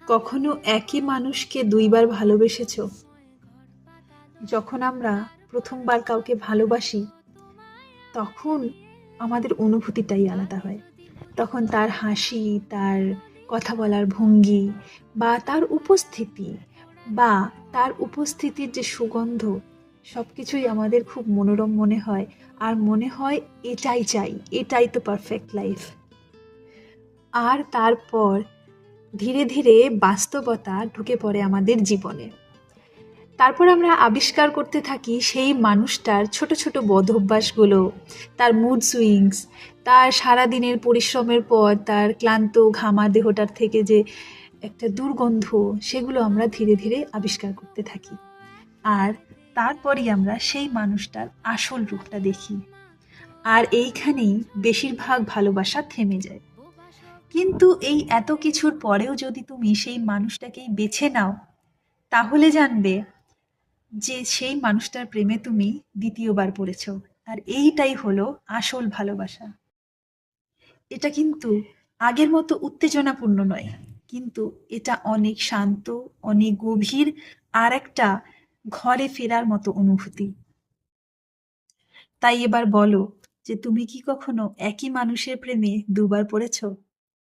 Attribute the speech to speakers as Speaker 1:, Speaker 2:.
Speaker 1: কখনো একই মানুষকে দুইবার ভালোবেসেছো? যখন আমরা প্রথমবার কাউকে ভালোবাসি তখন আমাদের অনুভূতিটাই আলাদা হয়। তখন তার হাসি, তার কথা বলার ভঙ্গি বা তার উপস্থিতি বা তার উপস্থিতির যে সুগন্ধ, সবকিছুই আমাদের খুব মনোরম মনে হয়। আর মনে হয় এটাই চাই, এটাই তো পারফেক্ট লাইফ। আর তারপর ধীরে ধীরে বাস্তবতা ঢুকে পড়ে আমাদের জীবনে। তারপর আমরা আবিষ্কার করতে থাকি সেই মানুষটার ছোট ছোট বদঅভ্যাসগুলো, তার মুড সুইংস, তার সারাদিনের পরিশ্রমের পর তার ক্লান্ত ঘামা দেহটার থেকে যে একটা দুর্গন্ধ, সেগুলো আমরা ধীরে ধীরে আবিষ্কার করতে থাকি। আর তারপরই আমরা সেই মানুষটার আসল রূপটা দেখি। আর এইখানেই বেশিরভাগ ভালোবাসা থেমে যায়। কিন্তু এই এত কিছুর পরেও যদি তুমি সেই মানুষটাকেই বেছে নাও, তাহলে জানবে যে সেই মানুষটার প্রেমে তুমি দ্বিতীয়বার পড়েছ। আর এইটাই হলো আসল ভালোবাসা। এটা কিন্তু আগের মতো উত্তেজনাপূর্ণ নয়, কিন্তু এটা অনেক শান্ত, অনেক গভীর, আর একটা ঘরে ফেরার মতো অনুভূতি। তাই এবার বলো যে তুমি কি কখনো একই মানুষের প্রেমে দুবার পড়েছো?